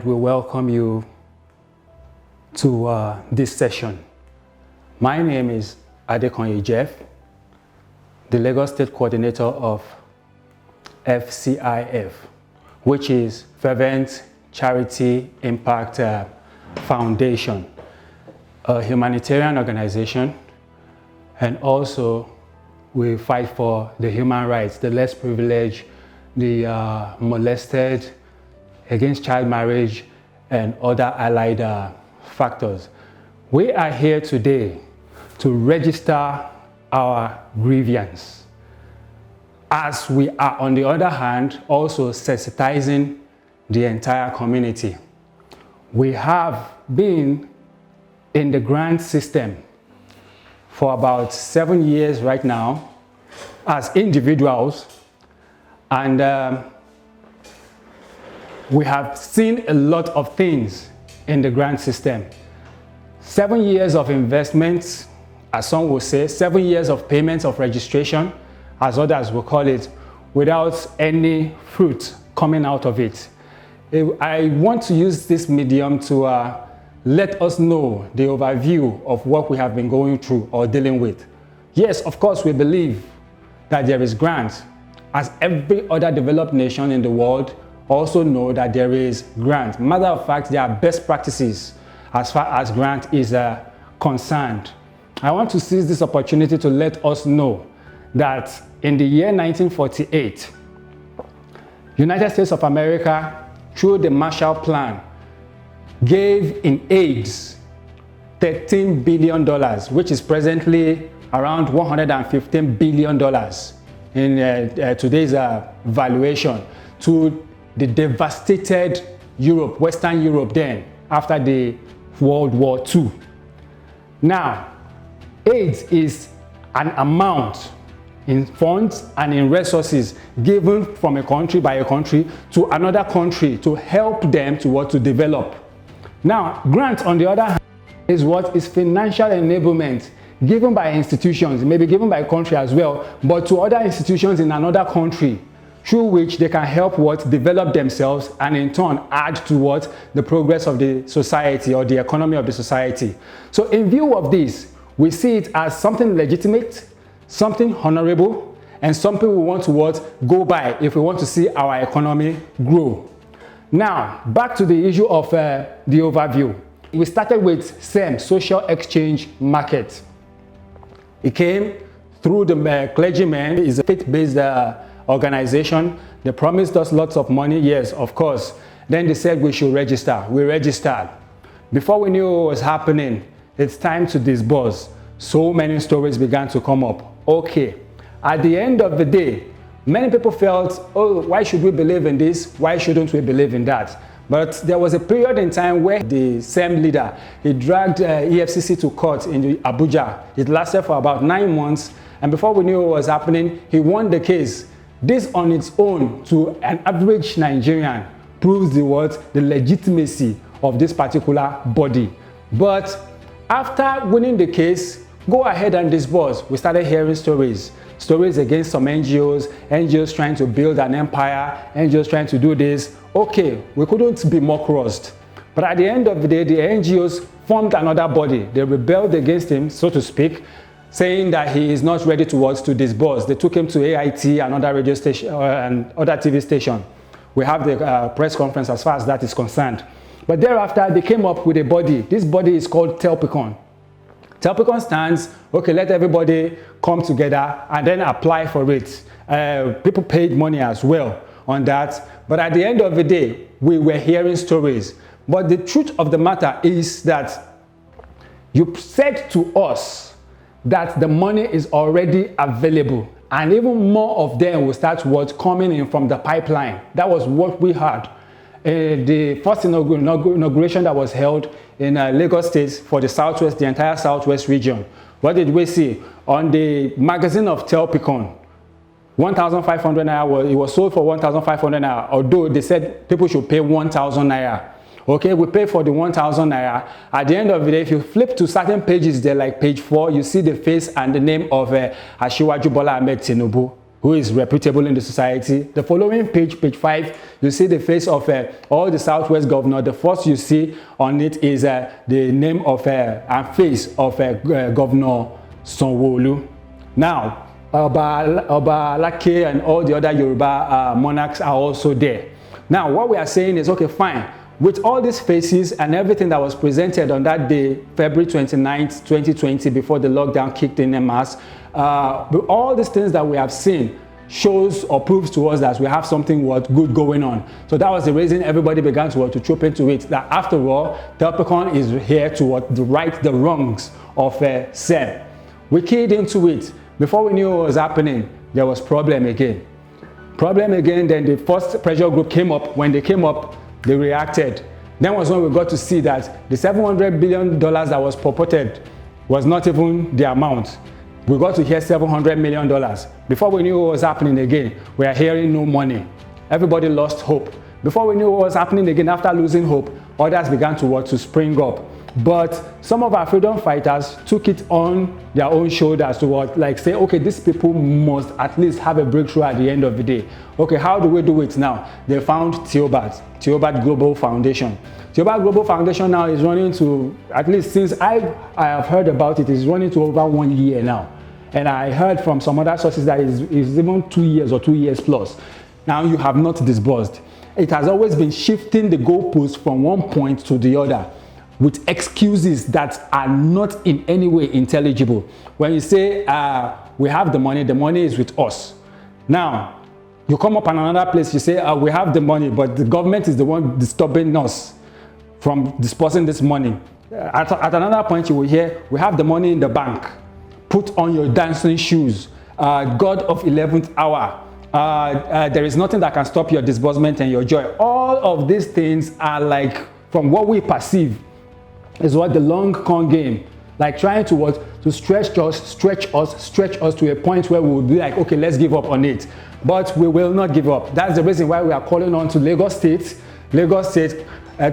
We welcome you to this session. My name is Adekonye Jeff, the Lagos State Coordinator of FCIF, which is Fervent Charity Impact Foundation, a humanitarian organization, and also we fight for the human rights, the less privileged, the molested, against child marriage, and other allied factors. We are here today to register our grievance, as we are, on the other hand, also sensitizing the entire community. We have been in the grant system for about 7 years right now as individuals, and we have seen a lot of things in the grant system. 7 years of investments, as some will say, 7 years of payments of registration, as others will call it, without any fruit coming out of it. I want to use this medium to let us know the overview of what we have been going through or dealing with. Yes, of course, we believe that there is grant, as every other developed nation in the world also know that there is grant. Matter of fact, there are best practices as far as grant is concerned. I want to seize this opportunity to let us know that in the year 1948, United States of America, through the Marshall Plan, gave in AIDS $13 billion, which is presently around $115 billion in today's valuation, to the devastated Europe, Western Europe then, after the World War II. Now, AIDS is an amount in funds and in resources given from a country by a country to another country to help them to develop. Now, grant, on the other hand, is what is financial enablement given by institutions, maybe given by a country as well, but to other institutions in another country, through which they can help develop themselves and in turn add to the progress of the society or the economy of the society. So in view of this, we see it as something legitimate, something honorable, and something we want to go by if we want to see our economy grow. Now, back to the issue of the overview. We started with SEM, Social Exchange Market. It came through the clergymen. It's a faith-based organization. They promised us lots of money. Yes, of course. Then they said we should register. We registered. Before we knew what was happening, it's time to disburse. So many stories began to come up. Okay. At the end of the day, many people felt, oh, why should we believe in this? Why shouldn't we believe in that? But there was a period in time where the SEM leader, he dragged EFCC to court in Abuja. It lasted for about 9 months. And before we knew what was happening, he won the case. This on its own, to an average Nigerian, proves the legitimacy of this particular body. But after winning the case, go ahead and disburse. We started hearing stories against some NGOs trying to build an empire, NGOs trying to do this. Okay, we couldn't be more crossed. But at the end of the day, the NGOs formed another body. They rebelled against him, so to speak, saying that he is not ready to disburse. They took him to AIT, another radio station, and other TV station. We have the press conference as far as that is concerned. But thereafter, they came up with a body. This body is called Telpicon. Telpicon stands, okay, let everybody come together and then apply for it. People paid money as well on that. But at the end of the day, we were hearing stories. But the truth of the matter is that you said to us that the money is already available, and even more of them will start coming in from the pipeline. That was what we heard. The first inauguration that was held in Lagos State for the Southwest, the entire Southwest region. What did we see? On the magazine of Telpicon, 1,500 naira, it was sold for 1,500 naira, although they said people should pay 1,000 naira. Okay, we pay for the 1,000 naira. At the end of the day, if you flip to certain pages there, like page 4, you see the face and the name of Asiwaju Bola Ahmed Tinubu. who is reputable in the society. The following page, page 5, you see the face of all the Southwest governor. The first you see on it is the name of and face of Governor Sanwo-Olu. Now, Oba Lake and all the other Yoruba monarchs are also there. Now, what we are saying is, okay, fine. With all these faces and everything that was presented on that day, February 29th, 2020, before the lockdown kicked in mass, all these things that we have seen shows or proves to us that we have something good going on. So that was the reason everybody began to troop into it, that after all, Telpicon is here to right the wrongs of SEM. We keyed into it. Before we knew what was happening, there was problem again. Then the first pressure group came up. When they came up, they reacted. Then was when we got to see that the $700 billion that was purported was not even the amount. We got to hear $700 million. Before we knew what was happening again, we are hearing no money. Everybody lost hope. Before we knew what was happening again, after losing hope, others began to spring up. But some of our freedom fighters took it on their own shoulders to say, okay, these people must at least have a breakthrough at the end of the day. Okay, how do we do it now? They found Theobald Global Foundation. Theobald Global Foundation now is running to, at least since I have heard about it, is running to over 1 year now. And I heard from some other sources that it's even 2 years or 2 years plus. Now you have not disbursed. It has always been shifting the goalposts from one point to the other, with excuses that are not in any way intelligible. When you say, we have the money is with us. Now, you come up on another place, you say, we have the money, but the government is the one disturbing us from dispersing this money. At another point, you will hear, we have the money in the bank. Put on your dancing shoes. God of 11th hour. There is nothing that can stop your disbursement and your joy. All of these things are like, from what we perceive, is what the long con game, like trying to stretch us to a point where we will be like, okay, let's give up on it. But we will not give up. That's the reason why we are calling on to Lagos State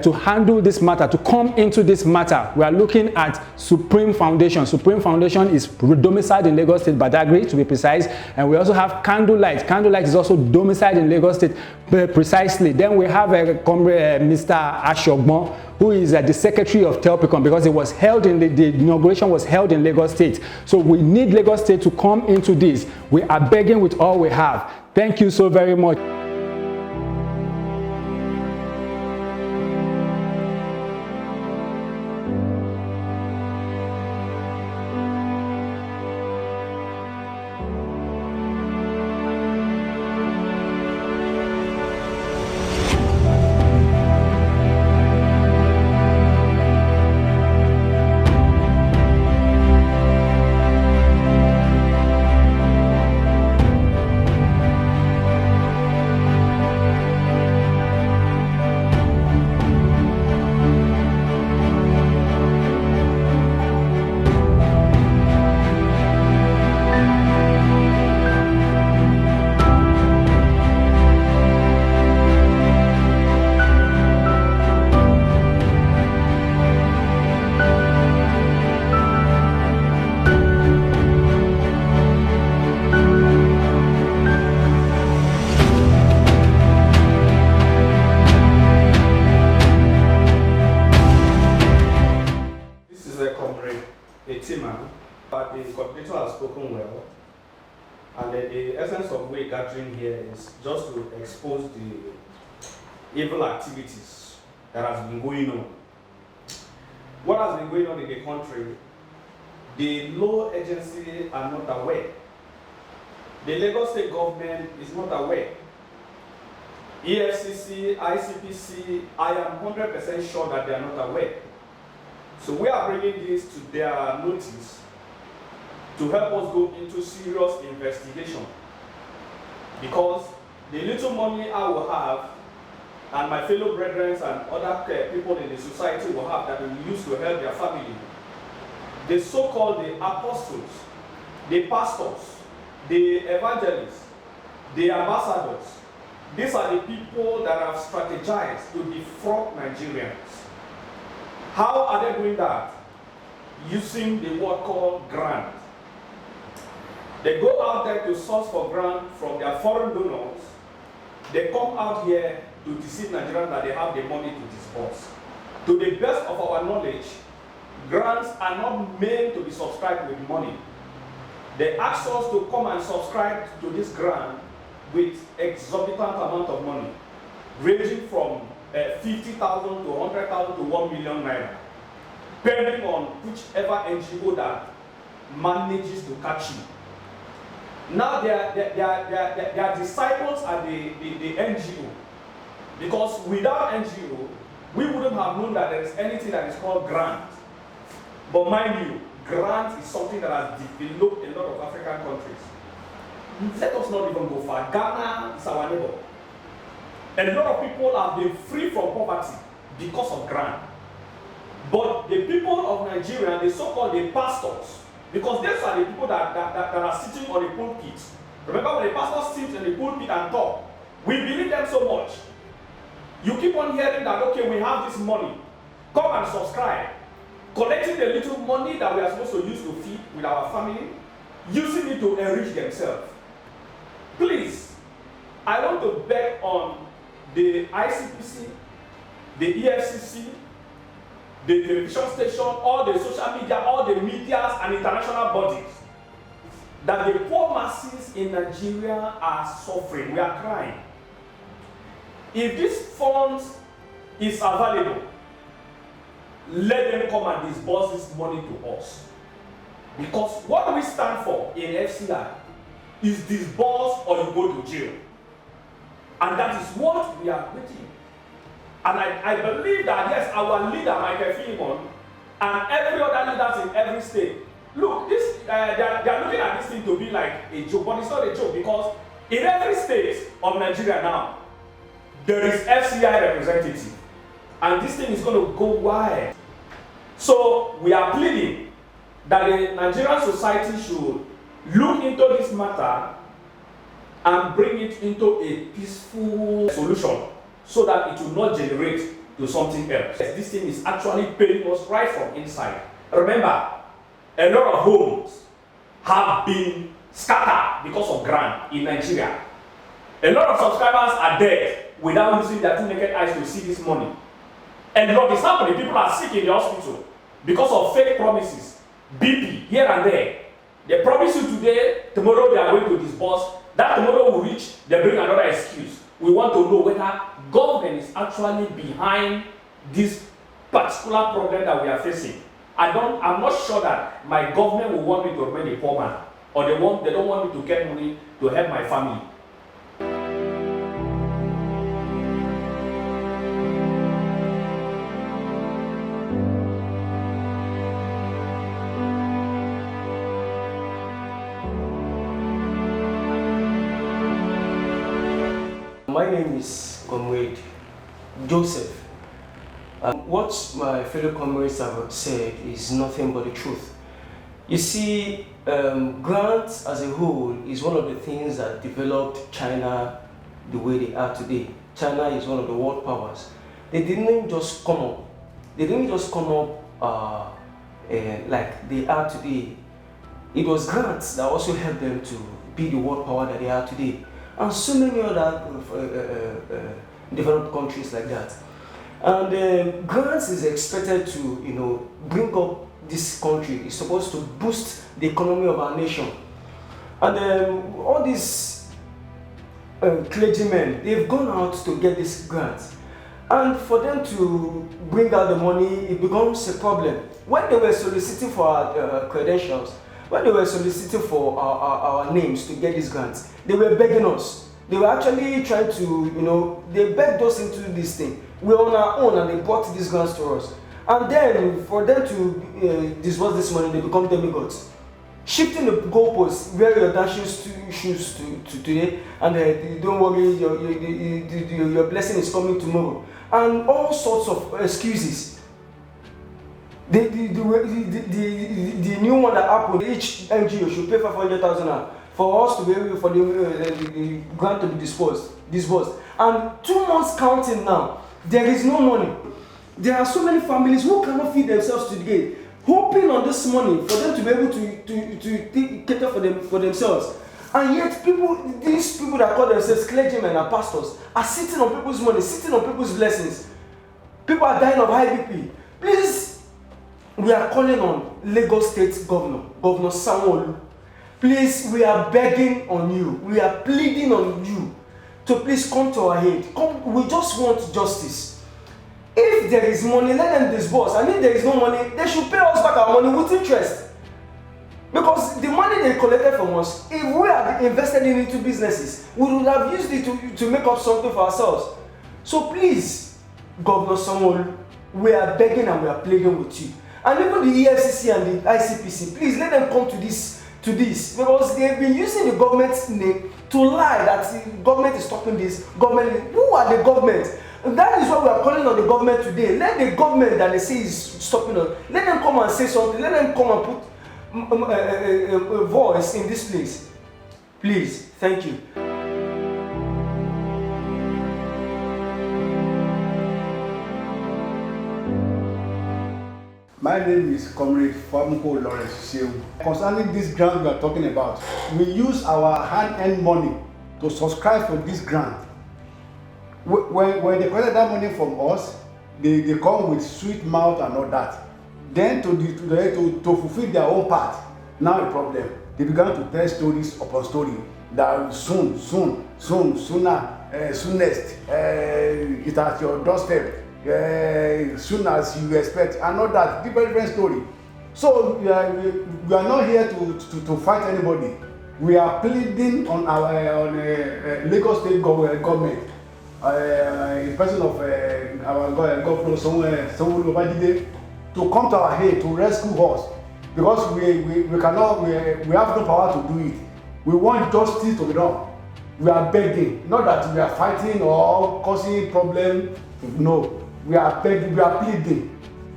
to handle this matter, to come into this matter. We are looking at Supreme Foundation. Supreme Foundation is domiciled in Lagos State, Badagry to be precise. And we also have Candlelight. Candlelight is also domiciled in Lagos State, precisely. Then we have Mr. Ashogbon, who is the secretary of Telpicon, because it was held in the inauguration was held in Lagos State. So we need Lagos State to come into this. We are begging with all we have. Thank you so very much. But the coordinator has spoken well, and the essence of we gathering here is just to expose the evil activities that has been going on. What has been going on in the country, the law agency are not aware. The Lagos State government is not aware. EFCC, ICPC, I am 100% sure that they are not aware. So we are bringing this to their notice to help us go into serious investigation. Because the little money I will have, and my fellow brethren and other people in the society will have, that we will use to help their family, the so-called the apostles, the pastors, the evangelists, the ambassadors, these are the people that have strategized to defraud Nigerians. How are they doing that? Using the word called grant. They go out there to source for grant from their foreign donors. They come out here to deceive Nigerians that they have the money to disburse. To the best of our knowledge, grants are not meant to be subscribed with money. They ask us to come and subscribe to this grant with exorbitant amount of money, ranging from 50,000 to 100,000 to 1 million naira, depending on whichever NGO that manages to catch you. Now their disciples are the NGO, because without NGO, we wouldn't have known that there is anything that is called grant. But mind you, grant is something that has developed in a lot of African countries. Let us not even go far. Ghana is our neighbor. A lot of people have been free from poverty because of grant. But the people of Nigeria, the so-called the pastors, because these are the people that are sitting on the pulpit. Remember when the pastors sit in the pulpit and talk, we believe them so much. You keep on hearing that, okay, we have this money, come and subscribe. Collecting the little money that we are supposed to use to feed with our family, using it to enrich themselves. Please, I want to beg on the ICPC, the EFCC, the television station, all the social media, all the medias and international bodies, that the poor masses in Nigeria are suffering. We are crying. If this funds is available, let them come and disburse this money to us. Because what we stand for in FCI is disburse or you go to jail. And that is what we are waiting. And I believe that, yes, our leader, Michael Philemon, and every other leaders in every state, look, this they are looking at this thing to be like a joke, but it's not a joke, because in every state of Nigeria now, there is FCI representative. And this thing is going to go wide. So we are pleading that the Nigerian society should look into this matter and bring it into a peaceful solution so that it will not generate to something else. This thing is actually paying us right from inside. Remember, a lot of homes have been scattered because of grant in Nigeria. A lot of subscribers are dead without using their two naked eyes to see this money. And what is happening, people are sick in the hospital because of fake promises, BP, here and there. They promise you today, tomorrow they are going to disburse. That tomorrow will reach, they bring another excuse. We want to know whether government is actually behind this particular problem that we are facing. I'm not sure that my government will want me to remain a poor man, or they don't want me to get money to help my family. My name is Comrade Joseph. What my fellow comrades have said is nothing but the truth. You see, grants as a whole is one of the things that developed China the way they are today. China is one of the world powers. They didn't just come up. They didn't just come up like they are today. It was grants that also helped them to be the world power that they are today. And so many other developed countries like that. And grants is expected to, bring up this country. It's supposed to boost the economy of our nation. And all these clergymen, they've gone out to get these grants. And for them to bring out the money, it becomes a problem. When they were soliciting for our credentials, when they were soliciting for our names to get these grants, they were begging us. They were actually trying to, they begged us into this thing. We're on our own and they brought these grants to us. And then for them to disburse this money, they become demigods. Shifting the goalposts, wear your dancing shoes to today, and don't worry, your blessing is coming tomorrow. And all sorts of excuses. The new one that happened, each NGO should pay 500,000 for us to be able for the grant to be disbursed. And 2 months counting now, there is no money. There are so many families who cannot feed themselves today. hoping on this money for them to be able to cater for themselves. And yet these people that call themselves clergymen and pastors are sitting on people's money, sitting on people's blessings. People are dying of high BP. Please, we are calling on Lagos State Governor Sanwo-Olu. Please, we are begging on you. We are pleading on you to please come to our aid. Come, we just want justice. If there is money, let them disburse. And if there is no money, they should pay us back our money with interest. Because the money they collected from us, if we had invested it into businesses, we would have used it to make up something for ourselves. So please, Governor Sanwo-Olu, we are begging and we are pleading with you. And even the EFCC and the ICPC, please let them come to this because they've been using the government's name to lie that the government is stopping this. Who are the government? And that is why we are calling on the government today. Let the government that they say is stopping us, let them come and say something. Let them come and put a voice in this place. Please, thank you. My name is Comrade Famuko Lawrence Shehu. Concerning this grant we are talking about, we use our hand-earned money to subscribe for this grant. When they collect that money from us, they come with sweet mouth and all that. Then to fulfill their own part, now a problem. They began to tell stories upon story that soonest, it's at your doorstep. Soon as you expect, and not that different story. So we are not here to fight anybody. We are pleading on Lagos State government, in person of our governor Sanwo-Olu to come to our aid to rescue us, because we have no power to do it. We want justice to be done. We are begging, not that we are fighting or causing problem. No. We are begging, we are pleading.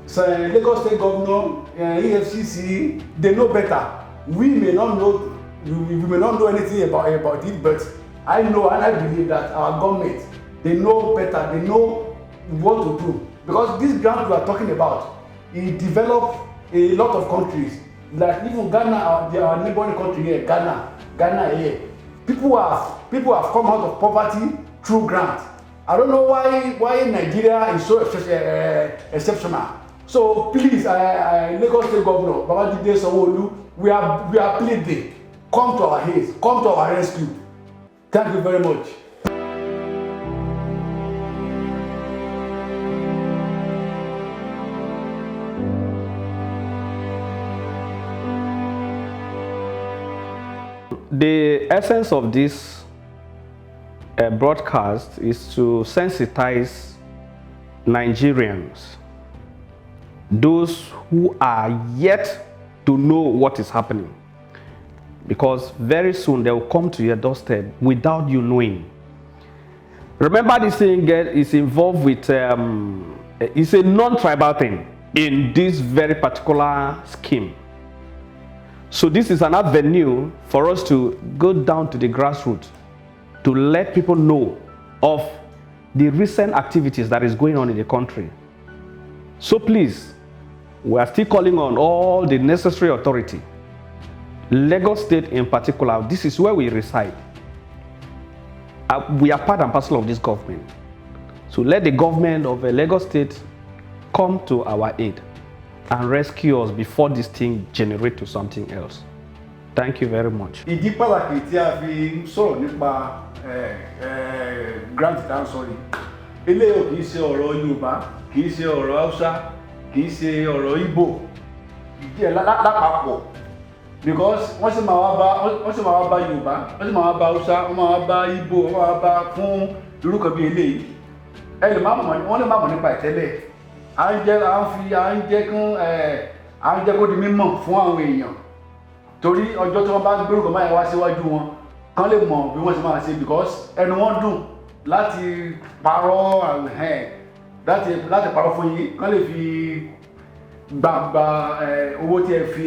So Lagos State Governor, EFCC, they know better. We may not know anything about it, but I know and I believe that our government, they know better, they know what to do. Because this grant we are talking about, it developed a lot of countries. Like even Ghana, our neighboring country here, Ghana here. People have come out of poverty through grants. I don't know why Nigeria is so exceptional. So please, Lagos State Governor Babajide Sanwo-Olu, we are pleading. Come to our aid, come to our rescue. Thank you very much. The essence of this broadcast is to sensitize Nigerians, those who are yet to know what is happening, because very soon they will come to your doorstep without you knowing. Remember, this thing is involved with it's a non-tribal thing in this very particular scheme. So this is an avenue for us to go down to the grassroots to let people know of the recent activities that is going on in the country. So please, we are still calling on all the necessary authority, Lagos State in particular. This is where we reside. We are part and parcel of this government. So let the government of Lagos State come to our aid and rescue us before this thing generates to something else. Thank you very much. Ìdí pàtàkì tí a fi sọ̀rọ̀ nípa grant down sorry. Eléyìí kìí ṣe ọ̀rọ̀ Yorùbá, kìí ṣe ọ̀rọ̀ Hausa, kìí ṣe ọ̀rọ̀ Igbo. Ìdí lápapọ̀. Because wọ́n sì máa wá bá Yorùbá, wọ́n sì máa wá bá Hausa, wọ́n máa wá bá Igbo, wọ́n máa wá bá fún irú kan bí eléyìí. Wọ́n lè má mọ̀ nípa ìtẹ́lẹ̀. À ń jẹ́ kó di mímọ̀ fún àwọn èèyàn. Torí ọjọ́ tí wọ́n bá gbérùkọ máa wá síwájú wọn kán lè mọ̀ bí wọ́n ti máa ṣe, because ẹnu wọn dùn láti parọ́ láti parọ́ fún yín, kán lè fi gbàgbà owó tí ẹ fi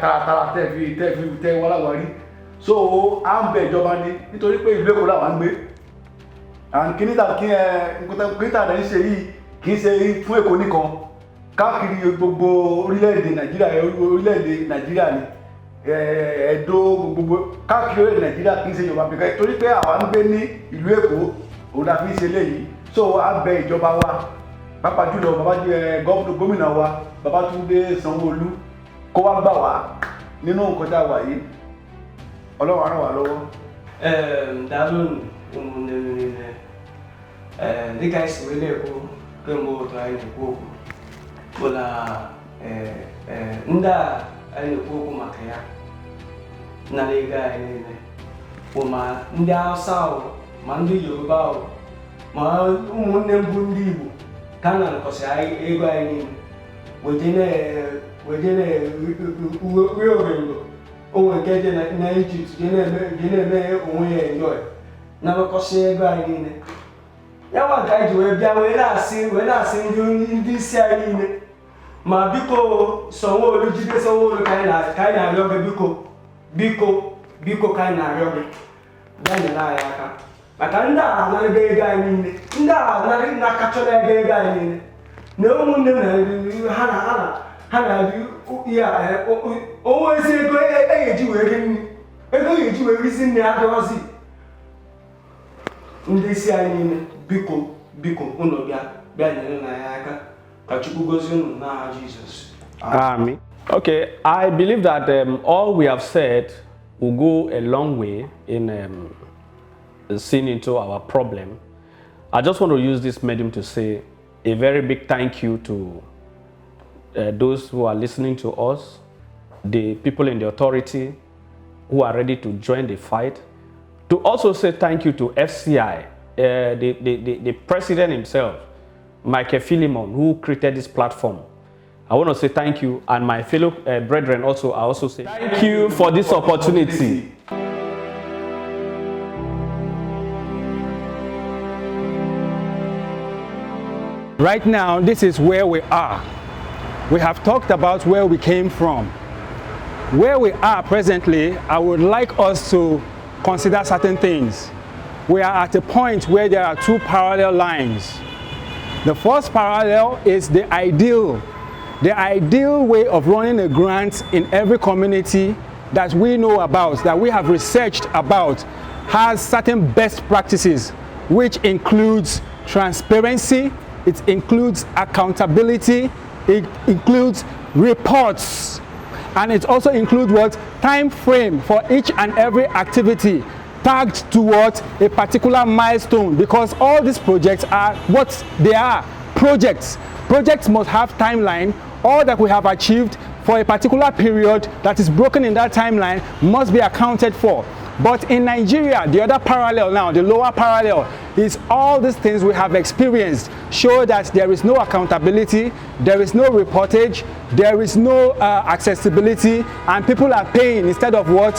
tààràtàrà tẹ́ wọ́láwárí. So à ń bẹ ìjọba ní nítorí pé ìlú Èkó làwọn ń gbé, and kí níta rẹ̀ ń ṣe yìí kì í ṣe fún Èkó nìkan, káàkiri gbogbo orílẹ̀-èdè Nàìjíríà ni Ẹdó gbogbo káàkiri orílẹ̀-èdè Nàìjíríà kì í ṣe ìjọba bìkan torí pé àwa ń gbé ní ìlú Èkó òun la fi ń ṣe léyìí so a bẹ ìjọba wa pàápàá jùlọ gómìnà wa Babátúndé Sanwó-Olú kó wá gbà wá nínú nǹkan tá a wà yìí Ọlọ́run á ràn wá lọ́wọ́. Daalụ ụmụnne m niile dịka anyị si wee na-ekwu kemgbe otu anyị na-ekwu okwu bụ na ndị a anyị na-ekwu okwu maka ya nara ego anyị niile bụ ma ndị Hausa ahụ ma ndị Yoruba ahụ ma ụmụnne m bụ ndị Igbo ka a na-anakọsị ego anyị niile weje na-uwe orengo onwe nke je na Egypt je na-eme onwe ya enjoy na-anakọsị ego anyị niile ya nwa nke anyị ji wee bịa wee na-asị ndị isi anyị niile ma biko Sanwo-Olu jide Sanwo-Olu ka anyị na-arịọ gị biko ka anyị na-arịọ gị bịa nyere anyị aka maka ndị a anaghị ego anyị niile ndị a anaghị na-akachọrọ ego anyị niile na ụmụnne m ha na-adị ya onwe ezi ego eji wee ri nri ego eji wee risi nri adịghọzi ndị isi anyị niile biko unu bịa nyere na ya aka ka Chukwu gozie unu n'aha Jesus. Amen. Okay, I believe that all we have said will go a long way in seeing into our problem. I just want to use this medium to say a very big thank you to those who are listening to us, the people in the authority who are ready to join the fight. To also say thank you to FCI, the president himself, Michael Philemon, who created this platform. I want to say thank you, and my fellow brethren also, I also say thank you for this opportunity. Right now, this is where we are. We have talked about where we came from. Where we are presently, I would like us to consider certain things. We are at a point where there are two parallel lines. The first parallel is the ideal way of running a grant in every community that we know about, that we have researched about, has certain best practices, which includes transparency, it includes accountability, it includes reports, and it also includes what time frame for each and every activity tagged towards a particular milestone, because all these projects are what they are, projects. Projects must have timeline. All that we have achieved for a particular period that is broken in that timeline must be accounted for. But in Nigeria, the other parallel now, the lower parallel, is all these things we have experienced show that there is no accountability, there is no reportage, there is no accessibility, and people are paying instead of what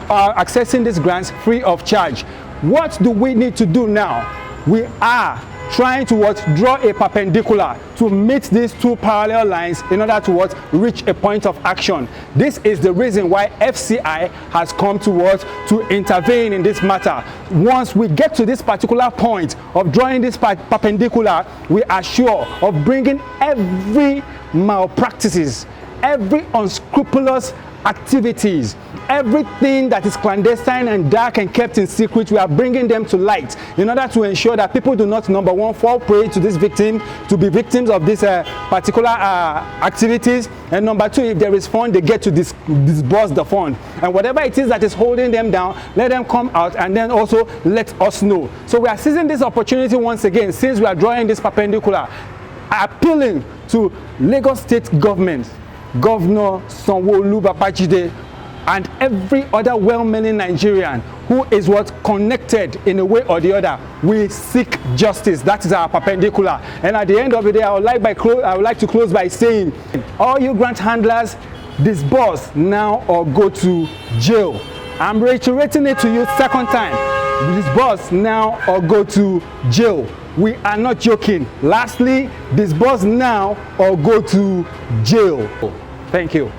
accessing these grants free of charge. What do we need to do now? We are trying to draw a perpendicular to meet these two parallel lines in order to reach a point of action. This is the reason why FCI has come to intervene in this matter. Once we get to this particular point of drawing this perpendicular, we are sure of bringing every malpractices, every unscrupulous activities, everything that is clandestine and dark and kept in secret, we are bringing them to light in order to ensure that people do not, number one, fall prey to this victim, to be victims of these particular activities, and number two, if there is fund, they get to disburse the fund, and whatever it is that is holding them down, let them come out and then also let us know. So we are seizing this opportunity once again, since we are drawing this perpendicular, appealing to Lagos State government, Governor Sanwo-Olu Babajide, and every other well-meaning Nigerian who is connected in a way or the other. We seek justice. That is our perpendicular. And at the end of the day, I would like to close by saying, all you grant handlers, disburse now or go to jail. I'm reiterating it to you second time. Disburse now or go to jail. We are not joking. Lastly, disburse now or go to jail. Thank you.